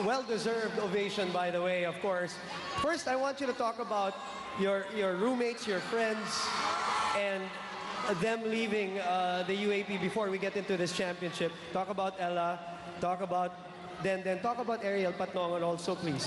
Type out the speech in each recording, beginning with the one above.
Well-deserved ovation, by the way, of course. First, I want you to talk about your roommates, your friends, and them leaving the UAP before we get into this championship. Talk about Ella, then talk about Ariel Patnongon also, please.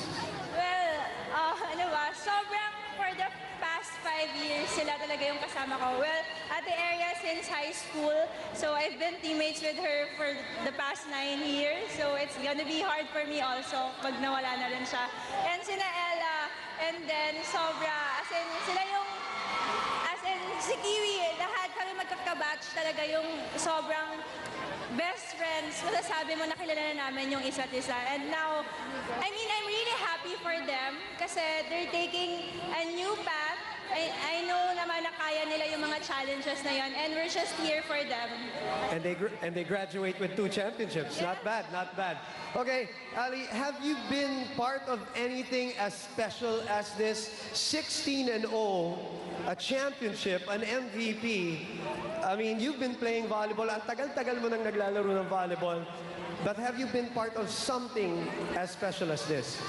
Well, ano ba, sobrang for the past 5 years, sila talaga yung kasama ko. Well, Ate Area since high school, so I've been teammates with her for the past 9 years, so it's gonna be hard for me also pag nawala na rin siya. And sina Ella, and then Sobra, as in si Kiwi, lahat kami magkakabatch talaga yung sobrang best friends, masasabi mo na kilala na namin yung isa't isa. And now, I mean, I'm really happy for them kasi they're taking a new path. I know naman na kaya nila yung mga challenges na yon, and we're just here for them. And they graduate with 2 championships. Yeah. Not bad, not bad. Okay, Ali, have you been part of anything as special as this 16-0, a championship, an MVP? I mean, you've been playing volleyball. Ang tagal-tagal mo nang naglalaro ng volleyball. But have you been part of something as special as this?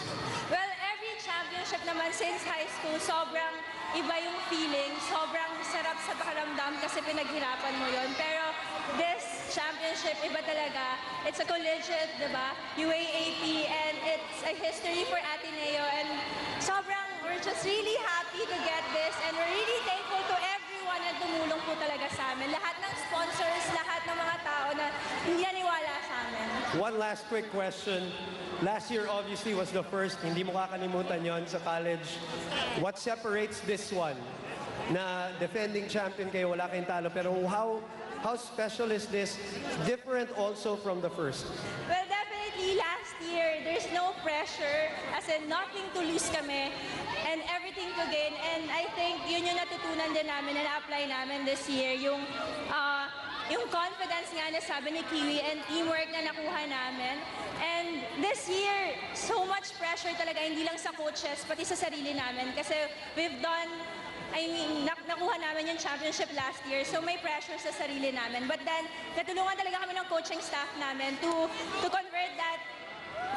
Well, every championship naman since high school, sobrang iba yung feeling, sobrang sarap sa pakiramdam kasi pinaghirapan mo yon. Pero this championship, iba talaga. It's a collegiate, di ba? UAAP, and it's a history for Ateneo. And sobrang, we're just really happy to get this, and we're really thankful to everyone na tumulong po talaga sa amin. Lahat ng sponsors, lahat ng mga tao na naniwala sa amin. One last quick question. Last year obviously was the first, hindi mo kakalimutan yon sa college. What separates this one? Na defending champion kayo, wala kayong talo, pero how special is this? Different also from the first? Well, definitely last year, there's no pressure, as in nothing to lose kami, and everything to gain. And I think yun yung natutunan din namin na na-apply namin this year, yung confidence nga na sabi ni Kiwi and teamwork na nakuha namin. And this year, so much pressure talaga, hindi lang sa coaches, pati sa sarili namin. Kasi we've done, nakuha namin yung championship last year, so may pressure sa sarili namin. But then, natulungan talaga kami ng coaching staff namin to convert that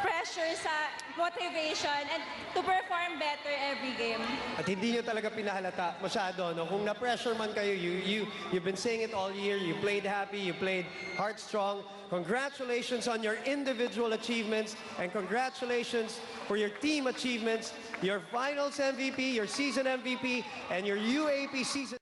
pressure sa motivation and to perform better every game. At hindi nyo talaga pinahalata masyado, no? Kung na-pressure man kayo, you've been saying it all year, you played happy, you played heart-strong. Congratulations on your individual achievements, and congratulations for your team achievements, your finals MVP, your season MVP, and your UAP season